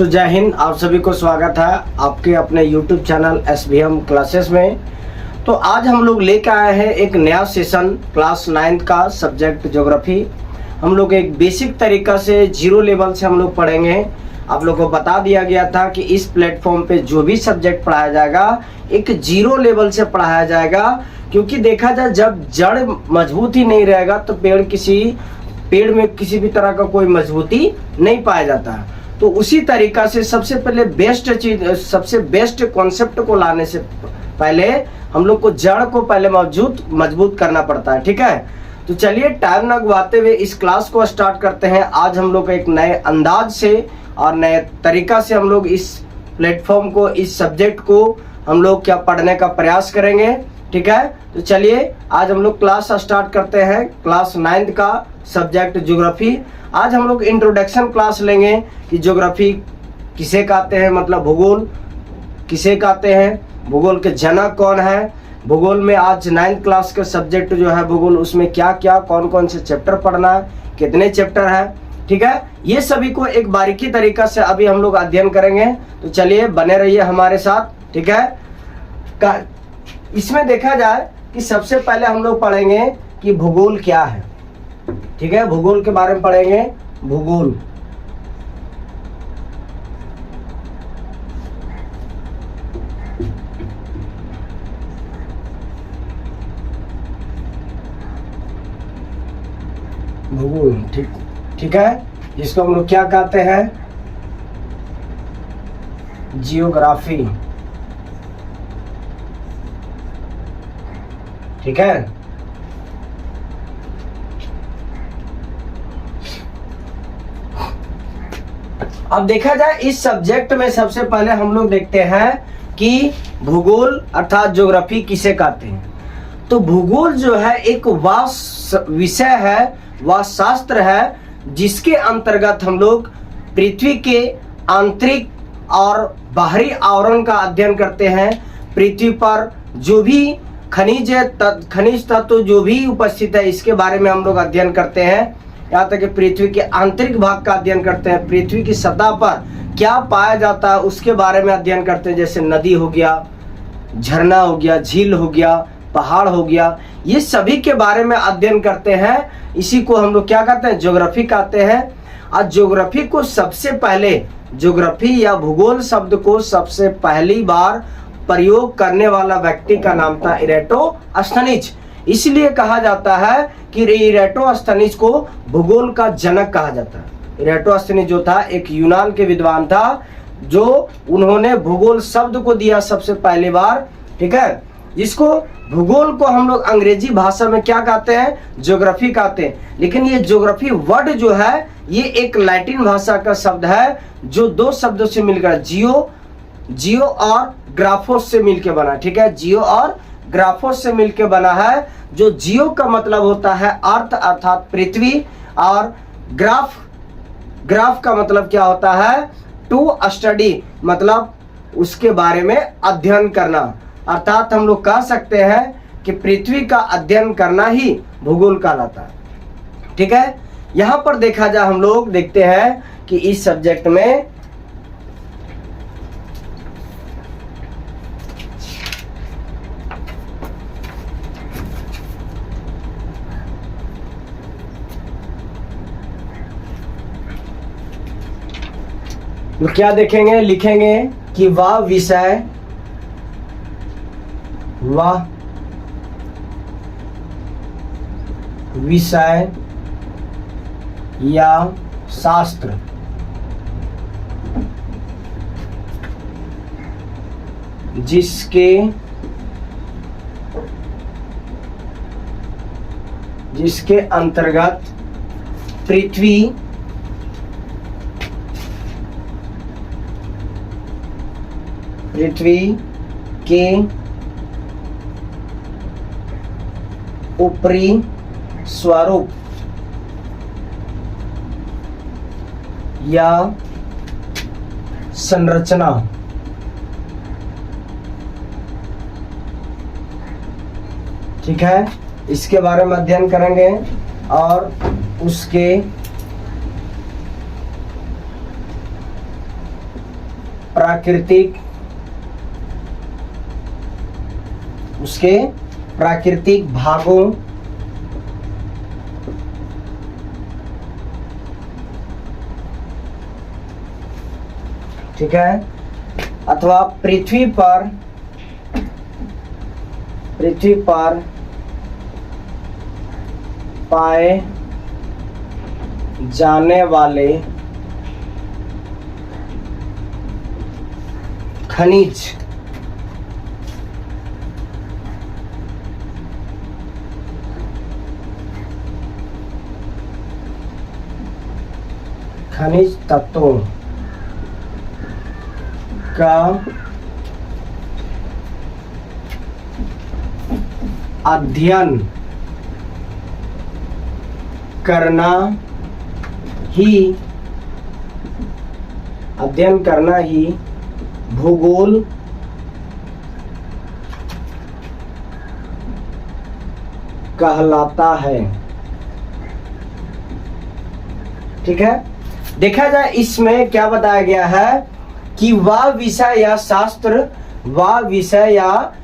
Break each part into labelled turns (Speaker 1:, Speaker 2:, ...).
Speaker 1: जय हिंद। आप सभी को स्वागत है आपके अपने YouTube चैनल SBM क्लासेस में। तो आज हम लोग लेकर आए हैं एक नया सेशन क्लास 9 का सब्जेक्ट ज्योग्राफी। हम लोग एक बेसिक तरीका से जीरो लेवल से हम लोग पढ़ेंगे। आप लोग को बता दिया गया था कि इस प्लेटफॉर्म पे जो भी सब्जेक्ट पढ़ाया जाएगा एक जीरो लेवल से पढ़ाया जाएगा, क्योंकि देखा जाए जब जड़ मजबूत ही नहीं रहेगा तो पेड़ में किसी भी तरह का कोई मजबूती नहीं पाया जाता है। तो उसी तरीका से सबसे पहले सबसे बेस्ट कॉन्सेप्ट को लाने से पहले हम लोग को जड़ को पहले मजबूत करना पड़ता है। ठीक है, तो चलिए टाइम न गवाते हुए इस क्लास को स्टार्ट करते हैं। आज हम लोग एक नए अंदाज से और नए तरीका से हम लोग इस प्लेटफॉर्म को, इस सब्जेक्ट को हम लोग क्या पढ़ने का प्रयास करेंगे। ठीक है, तो चलिए आज हम लोग क्लास स्टार्ट करते हैं। क्लास 9 का सब्जेक्ट ज्योग्राफी। आज हम लोग इंट्रोडक्शन क्लास लेंगे कि ज्योग्राफी किसे कहते हैं, मतलब भूगोल किसे कहते हैं, भूगोल के जनक कौन है, भूगोल में आज 9th क्लास का सब्जेक्ट जो है भूगोल, उसमें क्या क्या कौन कौन से चैप्टर पढ़ना है, कितने चैप्टर है। ठीक है, ये सभी को एक बारीकी तरीका से अभी हम लोग अध्ययन करेंगे। तो चलिए बने रहिए हमारे साथ। ठीक है, इसमें देखा जाए कि सबसे पहले हम लोग पढ़ेंगे कि भूगोल क्या है। ठीक है, भूगोल के बारे में पढ़ेंगे। भूगोल भूगोल ठीक है, जिसको हम लोग क्या कहते हैं, जियोग्राफी। ठीक है, अब देखा जाए इस सब्जेक्ट में सबसे पहले हम लोग देखते हैं कि भूगोल अर्थात ज्योग्राफी किसे कहते हैं। तो भूगोल जो है एक वह विषय है, वह शास्त्र है जिसके अंतर्गत हम लोग पृथ्वी के आंतरिक और बाहरी आवरण का अध्ययन करते हैं। पृथ्वी पर जो भी खनिज तत्व जो भी उपस्थित है इसके बारे में हम लोग अध्ययन करते हैं। यहाँ तक कि पृथ्वी के आंतरिक भाग का अध्ययन करते हैं। पृथ्वी की सतह पर क्या पाया जाता है उसके बारे में अध्ययन करते हैं, जैसे नदी हो गया, झरना हो गया, झील हो गया, पहाड़ हो गया, ये सभी के बारे में अध्ययन करते हैं। इसी को हम लोग क्या कहते हैं, ज्योग्राफी कहते हैं। और ज्योग्राफी को सबसे पहले, ज्योग्राफी या भूगोल शब्द को सबसे पहली बार प्रयोग करने वाला व्यक्ति का नाम था इरेटोस्थनीज। इसलिए कहा जाता है कि इरेटोस्थनीज को भूगोल का जनक कहा जाता है। इरेटोस्थनीज जो था एक यूनान के विद्वान था, जो उन्होंने भूगोल शब्द को दिया सबसे पहली बार। ठीक है, जिसको भूगोल को हम लोग अंग्रेजी भाषा में क्या कहते हैं, ज्योग्राफी कहते हैं। लेकिन ये ज्योग्राफी वर्ड जो है ये एक लैटिन भाषा का शब्द है जो दो शब्दों से मिलकर जियो और ग्राफोस से मिलकर बना। ठीक है, जियो और ग्राफोस से मिलकर बना है। जो जियो का मतलब होता है अर्थ अर्थात पृथ्वी, और ग्राफ का मतलब क्या होता है, टू स्टडी, मतलब उसके बारे में अध्ययन करना। अर्थात हम लोग कह सकते हैं कि पृथ्वी का अध्ययन करना ही भूगोल कहलाता है। ठीक है, यहां पर देखा जाए हम लोग देखते हैं कि इस सब्जेक्ट में तो क्या देखेंगे, लिखेंगे कि वह विषय या शास्त्र जिसके अंतर्गत पृथ्वी के ऊपरी स्वरूप या संरचना ठीक है, इसके बारे में अध्ययन करेंगे और प्राकृतिक, उसके प्राकृतिक भागों ठीक है, अथवा पृथ्वी पर पाए जाने वाले खनिज तत्वों का अध्ययन करना ही भूगोल कहलाता है। ठीक है, देखा जाए इसमें क्या बताया गया है कि वह विषय या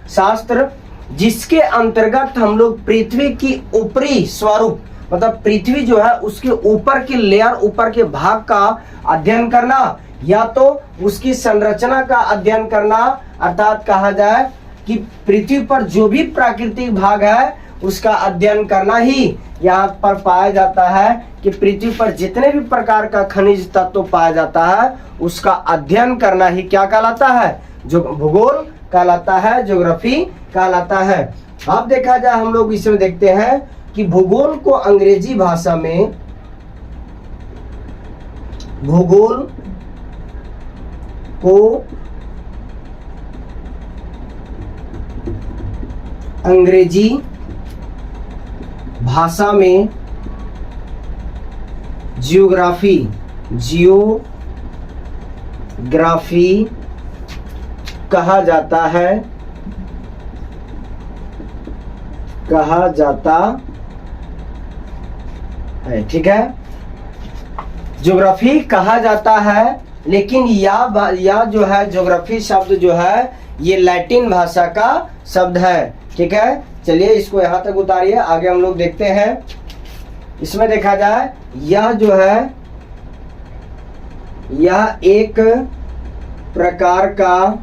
Speaker 1: शास्त्र जिसके अंतर्गत हम लोग पृथ्वी की ऊपरी स्वरूप, मतलब पृथ्वी जो है उसके ऊपर की लेयर, ऊपर के भाग का अध्ययन करना, या तो उसकी संरचना का अध्ययन करना, अर्थात कहा जाए कि पृथ्वी पर जो भी प्राकृतिक भाग है उसका अध्ययन करना ही यहाँ पर पाया जाता है कि पृथ्वी पर जितने भी प्रकार का खनिज तत्व पाया जाता है उसका अध्ययन करना ही क्या कहलाता है, जो भूगोल कहलाता है, ज्योग्राफी कहलाता है। अब देखा जाए हम लोग इसमें देखते हैं कि भूगोल को अंग्रेजी भाषा में जियोग्राफी कहा जाता है। ठीक है, ज्योग्राफी कहा जाता है, लेकिन या जो है ज्योग्राफी शब्द जो है ये लैटिन भाषा का शब्द है। ठीक है, चलिए इसको यहाँ तक उतारिए, आगे हम लोग देखते हैं। इसमें देखा जाए यह जो है यह एक प्रकार का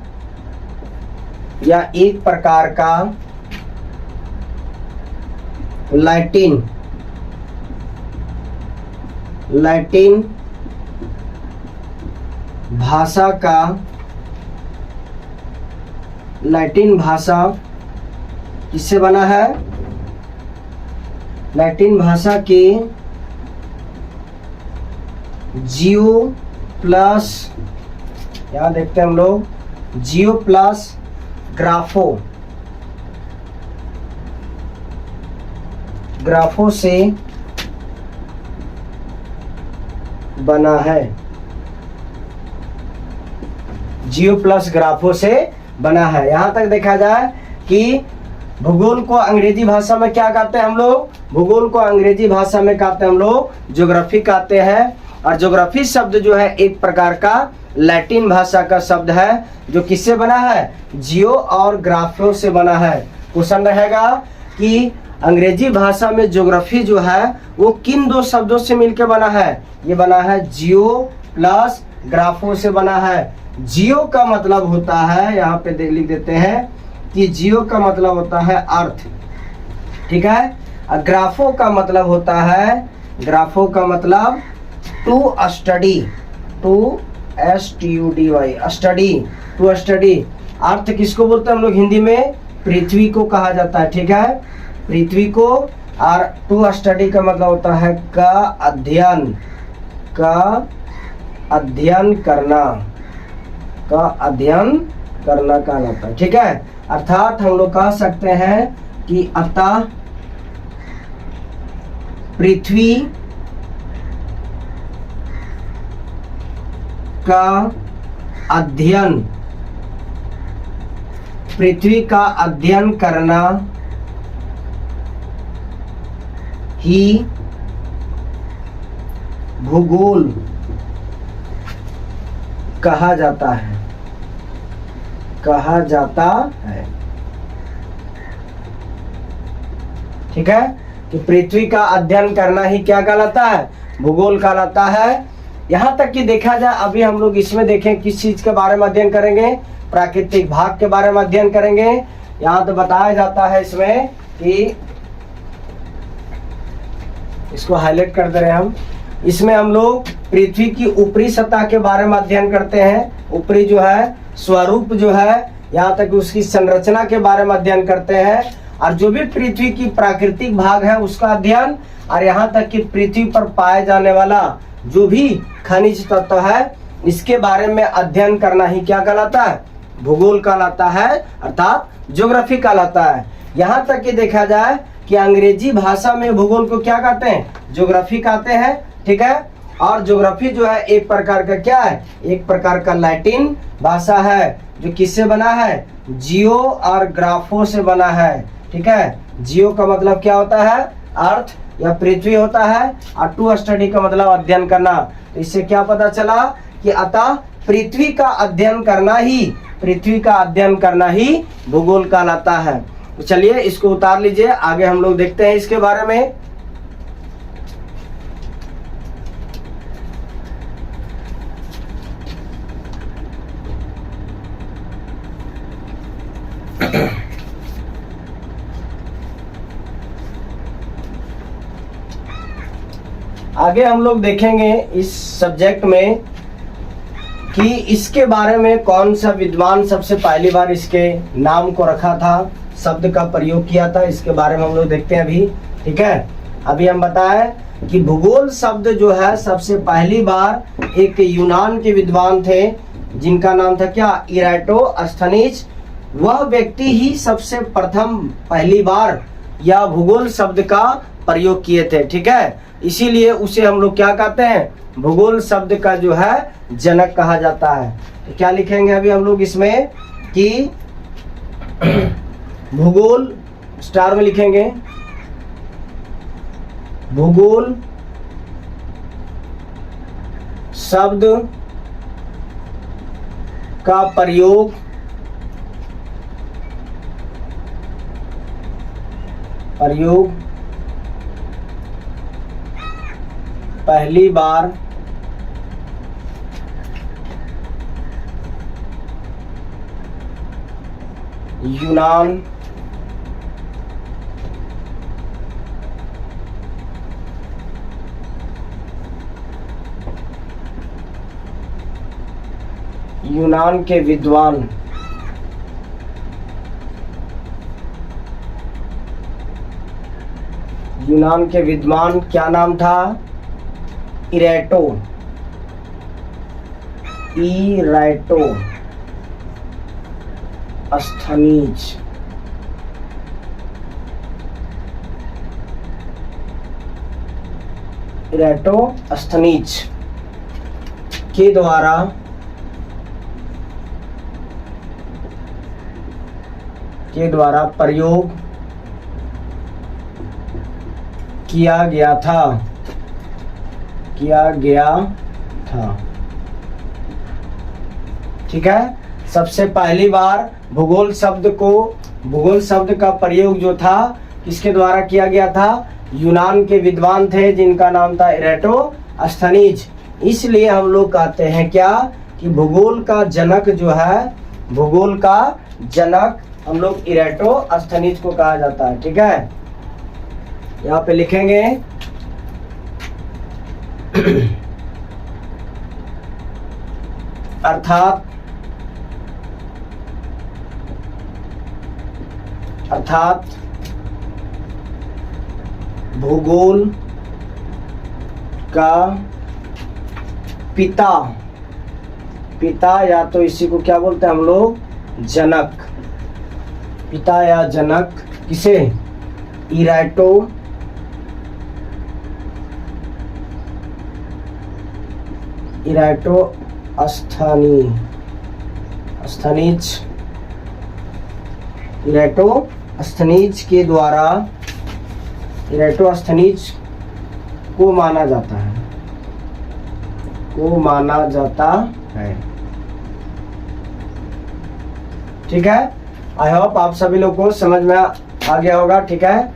Speaker 1: लैटिन भाषा किससे बना है, लैटिन भाषा के जियो प्लस, यहाँ देखते हैं हम लोग, जियो प्लस ग्राफो से बना है। जियो प्लस ग्राफो से बना है। यहां तक देखा जाए कि भूगोल को अंग्रेजी भाषा में क्या कहते हैं हम लोग, भूगोल को अंग्रेजी भाषा में कहते हैं हम लोग ज्योग्राफी कहते हैं। और ज्योग्राफी शब्द जो है एक प्रकार का लैटिन भाषा का शब्द है, जो किससे बना है, जियो और ग्राफो से बना है। क्वेश्चन रहेगा कि अंग्रेजी भाषा में ज्योग्राफी जो है वो किन दो शब्दों से मिलकर बना है, ये बना है जियो प्लस ग्राफो से बना है। जियो का मतलब होता है, यहाँ पे लिख देते हैं कि जियो का मतलब होता है अर्थ। ठीक है, और ग्राफो का मतलब होता है, ग्राफो का मतलब to study, to STUDY, study, to study. अर्थ किसको बोलते हैं हम लोग हिंदी में, पृथ्वी को कहा जाता है। ठीक है, पृथ्वी को। और टू स्टडी का मतलब होता है का अध्ययन करना कहलाता है। ठीक है, अर्थात हम लोग कह सकते हैं कि अतः पृथ्वी का अध्ययन करना ही भूगोल कहा जाता है। कहा जाता है। ठीक है, कि पृथ्वी का अध्ययन करना ही क्या कहलाता है, भूगोल कहलाता है। यहाँ तक कि देखा जाए, अभी हम लोग इसमें देखें किस चीज के बारे में अध्ययन करेंगे, प्राकृतिक भाग के बारे में अध्ययन करेंगे। यहाँ तो बताया जाता है इसमें कि इसको हाईलाइट कर दे रहे हैं हम, इसमें हम लोग पृथ्वी की ऊपरी सतह के बारे में अध्ययन करते हैं, ऊपरी जो है स्वरूप जो है, यहाँ तक उसकी संरचना के बारे में अध्ययन करते हैं, और जो भी पृथ्वी की प्राकृतिक भाग है उसका अध्ययन, और यहाँ तक कि पृथ्वी पर पाए जाने वाला जो भी खनिज तत्व है इसके बारे में अध्ययन करना ही क्या कहलाता है, भूगोल कहलाता है, अर्थात ज्योग्राफी कहलाता है। यहाँ तक कि देखा जाए कि अंग्रेजी भाषा में भूगोल को क्या कहते हैं, ज्योग्राफी कहते हैं। ठीक है, और ज्योग्राफी जो है एक प्रकार का क्या है, एक प्रकार का लैटिन भाषा है, जो किससे बना है, जियो और ग्राफो से बना है। ठीक है, जियो का मतलब क्या होता है, अर्थ या पृथ्वी होता है, और टू स्टडी का मतलब अध्ययन करना। तो इससे क्या पता चला कि अतः पृथ्वी का अध्ययन करना ही, पृथ्वी का अध्ययन करना ही भूगोल कहलाता है। तो चलिए इसको उतार लीजिए, आगे हम लोग देखते हैं इसके बारे में। आगे हम लोग देखेंगे इस सब्जेक्ट में कि इसके बारे में कौन सा विद्वान सबसे पहली बार इसके नाम को रखा था, शब्द का प्रयोग किया था, इसके बारे में हम लोग देखते हैं अभी। ठीक है, अभी हम बताएं कि भूगोल शब्द जो है सबसे पहली बार एक यूनान के विद्वान थे जिनका नाम था क्या, इराटोस्थनीज। वह व्यक्ति ही सबसे प्रथम पहली बार या भूगोल शब्द का प्रयोग किए थे। ठीक है, इसीलिए उसे हम लोग क्या कहते हैं, भूगोल शब्द का जो है जनक कहा जाता है। तो क्या लिखेंगे अभी हम लोग इसमें कि भूगोल स्टार में लिखेंगे, भूगोल शब्द का प्रयोग पहली बार यूनान के विद्वान यूनान के विद्वान क्या नाम था, इराटोस्थनीज। इराटोस्थनीज के द्वारा प्रयोग किया गया था। ठीक है, सबसे पहली बार भूगोल शब्द का प्रयोग जो था किसके द्वारा किया गया था, यूनान के विद्वान थे जिनका नाम था इराटोस्थनीज। इसलिए हम लोग कहते हैं क्या कि भूगोल का जनक जो है, भूगोल का जनक हम लोग इराटोस्थनीज को कहा जाता है। ठीक है, यहाँ पे लिखेंगे अर्थात भूगोल का पिता या तो इसी को क्या बोलते हैं हम लोग, जनक, पिता या जनक किसे, इराटोस्थनीज के द्वारा, इराटोस्थनीज को माना जाता है ठीक है, आई होप आप सभी लोग को समझ में आ गया होगा। ठीक है,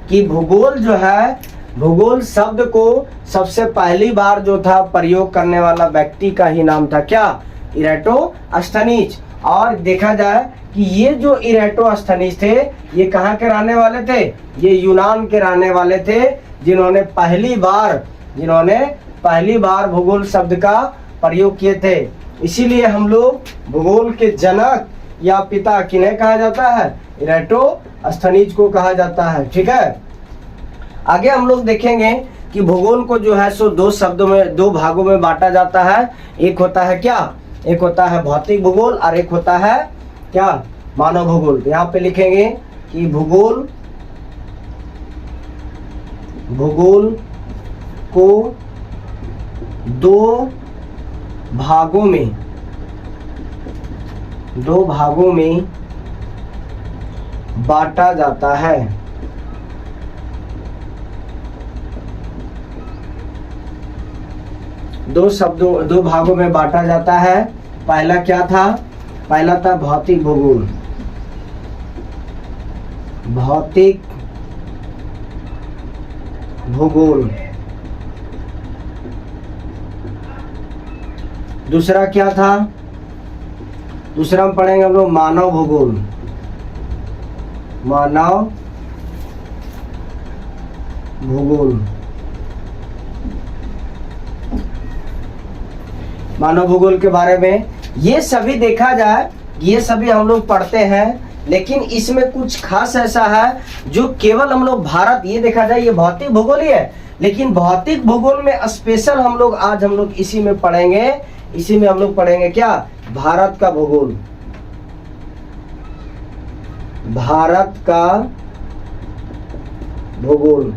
Speaker 1: कि भूगोल जो है, भूगोल शब्द को सबसे पहली बार जो था प्रयोग करने वाला व्यक्ति का ही नाम था क्या, इरेटोस्थनीज। और देखा जाए कि ये जो इरेटोस्थनीज थे ये कहाँ के रहने वाले थे, ये यूनान के रहने वाले थे, जिन्होंने पहली बार भूगोल शब्द का प्रयोग किए थे। इसीलिए हम लोग भूगोल के जनक या पिता किन्हें कहा जाता है, इरेटोस्थनीज को कहा जाता है। ठीक है, आगे हम लोग देखेंगे कि भूगोल को जो है सो दो भागों में बांटा जाता है। एक होता है क्या, एक होता है भौतिक भूगोल और एक होता है क्या, मानव भूगोल। तो यहाँ पे लिखेंगे कि भूगोल को दो भागों में बांटा जाता है। दो भागों में बांटा जाता है। पहला क्या था, पहला था भौतिक भूगोल, भौतिक भूगोल। दूसरा क्या था, दूसरा हम पढ़ेंगे हम लोग मानव भूगोल, मानव भूगोल। मानव भूगोल के बारे में ये सभी देखा जाए, ये सभी हम लोग पढ़ते हैं, लेकिन इसमें कुछ खास ऐसा है जो केवल हम लोग भारत, ये देखा जाए ये भौतिक भूगोल ही है, लेकिन भौतिक भूगोल में स्पेशल हम लोग आज हम लोग इसी में पढ़ेंगे, इसी में हम लोग पढ़ेंगे क्या, भारत का भूगोल, भारत का भूगोल।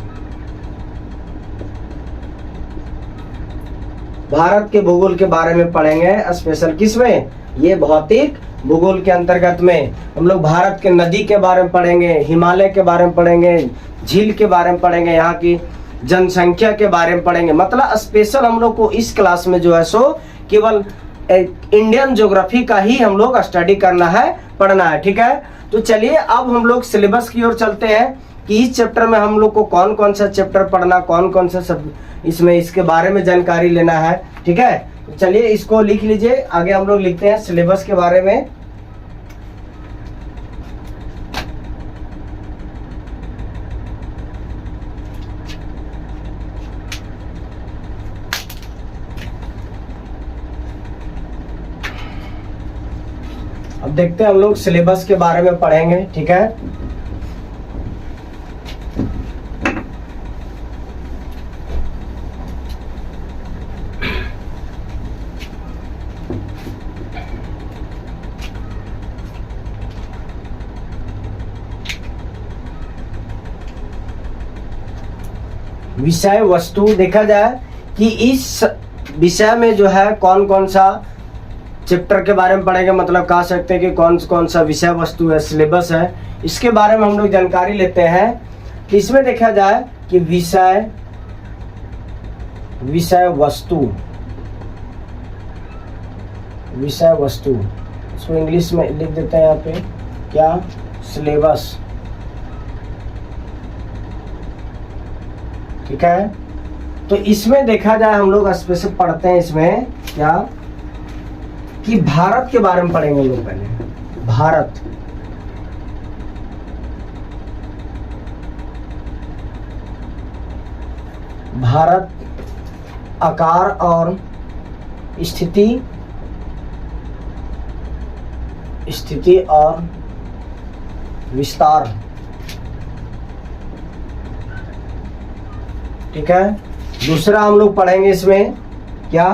Speaker 1: भारत के भूगोल के बारे में पढ़ेंगे स्पेशल, किसमें, ये भौतिक भूगोल के अंतर्गत में। हम लोग भारत के नदी के बारे में पढ़ेंगे, हिमालय के बारे में पढ़ेंगे, झील के बारे में पढ़ेंगे, यहाँ की जनसंख्या के बारे में पढ़ेंगे। मतलब स्पेशल हम लोग को इस क्लास में जो है सो केवल इंडियन ज्योग्राफी का ही हम लोग स्टडी करना है, पढ़ना है। ठीक है, तो चलिए अब हम लोग सिलेबस की ओर चलते हैं कि इस चैप्टर में हम लोग को कौन कौन सा चैप्टर पढ़ना, कौन कौन सा सब इसमें इसके बारे में जानकारी लेना है। ठीक है, तो चलिए इसको लिख लीजिए, आगे हम लोग लिखते हैं सिलेबस के बारे में। अब देखते हैं हम लोग सिलेबस के बारे में पढ़ेंगे। ठीक है, विषय वस्तु देखा जाए कि इस विषय में जो है कौन कौन सा चैप्टर के बारे में पढ़ेंगे, मतलब कह सकते हैं कि कौन कौन सा विषय वस्तु है, सिलेबस है, इसके बारे में हम लोग जानकारी लेते हैं। कि इसमें देखा जाए कि विषय वस्तु, विषय वस्तु, इसको इंग्लिश में लिख देते हैं यहाँ पे क्या, सिलेबस। ठीक है, तो इसमें देखा जाए हम लोग स्पेशल पढ़ते हैं इसमें क्या, कि भारत के बारे में पढ़ेंगे हम लोग पहले। भारत, भारत आकार और स्थिति और विस्तार। ठीक है, दूसरा हम लोग पढ़ेंगे इसमें क्या,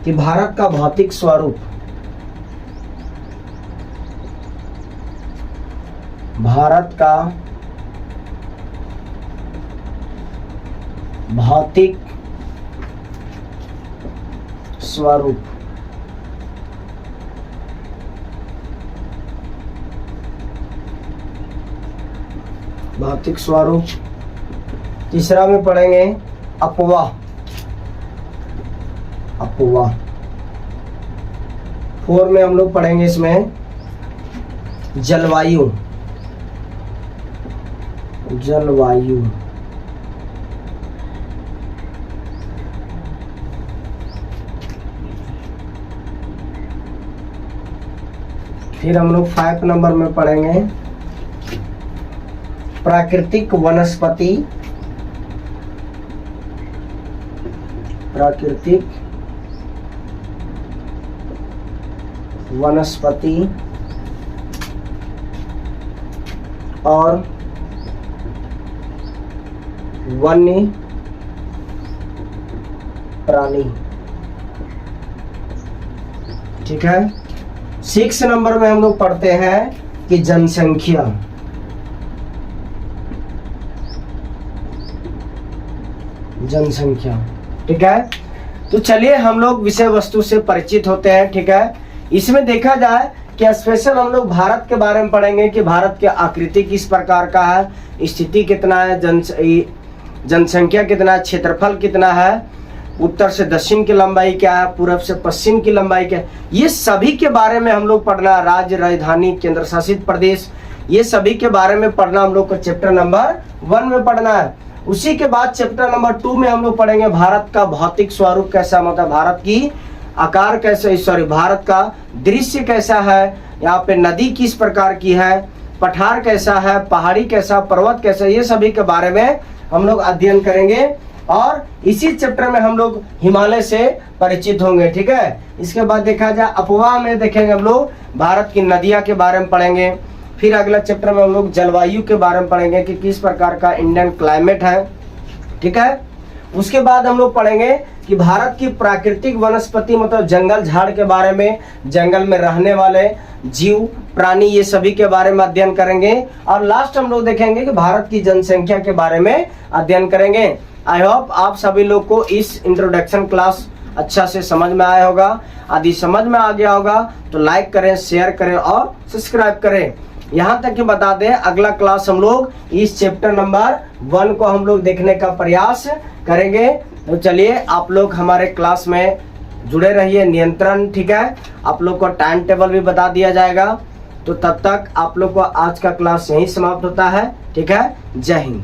Speaker 1: कि भारत का भौतिक स्वरूप, भारत का भौतिक स्वरूप। भौतिक स्वरूप। तीसरा में पढ़ेंगे अपवाह, अपवाह। 4 में हम लोग पढ़ेंगे इसमें जलवायु, जलवायु। फिर हम लोग 5 नंबर में पढ़ेंगे प्राकृतिक वनस्पति, प्राकृतिक वनस्पति और वन्य प्राणी। ठीक है। 6 नंबर में हम लोग पढ़ते हैं कि जनसंख्या, जनसंख्या। ठीक है। तो चलिए हम लोग विषय वस्तु से परिचित होते हैं। ठीक है। इसमें देखा जाए कि स्पेशल हम लोग भारत के बारे में पढ़ेंगे कि भारत की आकृति किस प्रकार का है, स्थिति कितना है, जनसंख्या कितना है, क्षेत्रफल कितना है, उत्तर से दक्षिण की लंबाई क्या है, पूर्व से पश्चिम की लंबाई क्या है, ये सभी के बारे में हम लोग पढ़ना है। राज्य, राजधानी, केंद्र शासित प्रदेश, ये सभी के बारे में पढ़ना हम लोग को चैप्टर नंबर 1 में पढ़ना है। उसी के बाद चैप्टर नंबर 2 में हम लोग पढ़ेंगे भारत का भौतिक स्वरूप कैसा, मतलब भारत की आकार कैसे, सॉरी भारत का दृश्य कैसा है, यहाँ पे नदी किस प्रकार की है, पठार कैसा है, पहाड़ी कैसा, पर्वत कैसा, ये सभी के बारे में हम लोग अध्ययन करेंगे। और इसी चैप्टर में हम लोग हिमालय से परिचित होंगे। ठीक है। इसके बाद देखा जाए अपवाह में देखेंगे हम लोग भारत की नदियां के बारे में पढ़ेंगे। फिर अगला चैप्टर में हम लोग जलवायु के बारे में पढ़ेंगे कि किस प्रकार का इंडियन क्लाइमेट है। ठीक है। उसके बाद हम लोग पढ़ेंगे कि भारत की प्राकृतिक वनस्पति मतलब जंगल झाड़ के बारे में, जंगल में रहने वाले जीव प्राणी, ये सभी के बारे में अध्ययन करेंगे। और लास्ट हम लोग देखेंगे कि भारत की जनसंख्या के बारे में अध्ययन करेंगे। आई होप आप सभी लोग को इस इंट्रोडक्शन क्लास अच्छा से समझ में आया होगा। यदि समझ में आ गया होगा तो लाइक करें, शेयर करें और सब्सक्राइब करें। यहाँ तक कि बता दें अगला क्लास हम लोग इस चैप्टर नंबर 1 को हम लोग देखने का प्रयास करेंगे। तो चलिए आप लोग हमारे क्लास में जुड़े रहिए। नियंत्रण, ठीक है, आप लोग को टाइम टेबल भी बता दिया जाएगा। तो तब तक आप लोग को आज का क्लास यहीं समाप्त होता है। ठीक है। जय हिंद।